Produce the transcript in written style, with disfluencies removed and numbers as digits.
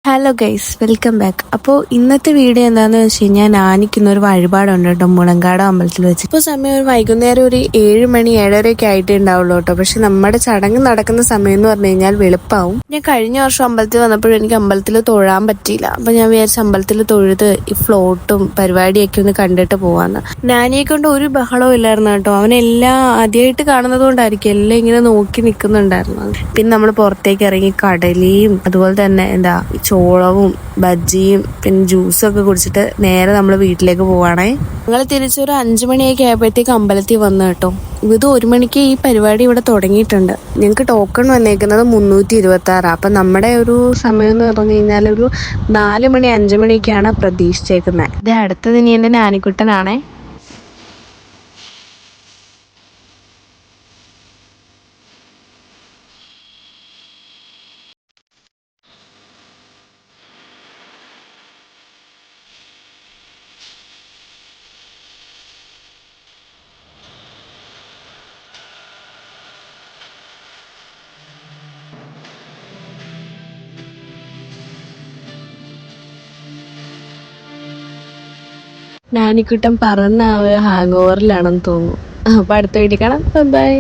Hello guys, welcome back. അപ്പോൾ ഇന്നത്തെ video എന്താണെന്ന് വെച്ച് കഴിഞ്ഞാൽ ഞാനിക്കുന്ന ഒരു വഴിപാടുണ്ട് കേട്ടോ, മുളങ്കാട് അമ്പലത്തിൽ വെച്ച്. ഇപ്പോൾ സമയം ഒരു വൈകുന്നേരം ഒരു 7 മണി 7:30 ഒക്കെ ആയിട്ടേ ഉണ്ടാവുള്ളൂ കേട്ടോ. പക്ഷെ നമ്മുടെ ചടങ്ങ് നടക്കുന്ന സമയം എന്ന് പറഞ്ഞു കഴിഞ്ഞാൽ വെളുപ്പാവും. ഞാൻ കഴിഞ്ഞ വർഷം അമ്പലത്തിൽ വന്നപ്പോഴും എനിക്ക് അമ്പലത്തിൽ തൊഴാൻ പറ്റിയില്ല. അപ്പം ഞാൻ വിചാരിച്ച അമ്പലത്തിൽ തൊഴുത് ഈ ഫ്ലോട്ടും പരിപാടിയൊക്കെ ഒന്ന് കണ്ടിട്ട് പോവാന്ന്. നാനിയെ കൊണ്ട് ഒരു ബഹളവും ഇല്ലായിരുന്നു കേട്ടോ. അവനെല്ലാം ആദ്യമായിട്ട് കാണുന്നത് കൊണ്ടായിരിക്കും എല്ലാം ഇങ്ങനെ നോക്കി നിൽക്കുന്നുണ്ടായിരുന്നു. പിന്നെ നമ്മൾ പുറത്തേക്ക് ഇറങ്ങി കടലയും അതുപോലെ തന്നെ ചോളവും ബജ്ജിയും പിന്നെ ജ്യൂസും ഒക്കെ കുടിച്ചിട്ട് നേരെ നമ്മൾ വീട്ടിലേക്ക് പോവാണേ. ഞങ്ങൾ തിരിച്ചൊരു 5 മണിയൊക്കെ ആയപ്പോഴത്തേക്ക് അമ്പലത്തിൽ വന്നു കേട്ടോ. ഇത് 1 മണിക്ക് ഈ പരിപാടി ഇവിടെ തുടങ്ങിയിട്ടുണ്ട്. ഞങ്ങൾക്ക് ടോക്കൺ വന്നേക്കുന്നത് 326. അപ്പം നമ്മുടെ ഒരു സമയം എന്ന് പറഞ്ഞു കഴിഞ്ഞാൽ ഒരു 4 മണി 5 മണിയൊക്കെയാണ് പ്രതീക്ഷിച്ചേക്കുന്നത്. ഇത് അടുത്തത് ഇനി എൻ്റെ നാനിക്കുട്ടനാണേ. നാനിക്കുട്ടൻ പറന്ന ഹാങ് ഓവറിലാണെന്ന് തോന്നുന്നു. അപ്പൊ അടുത്ത വീഡിയോ കാണാം. ബൈ.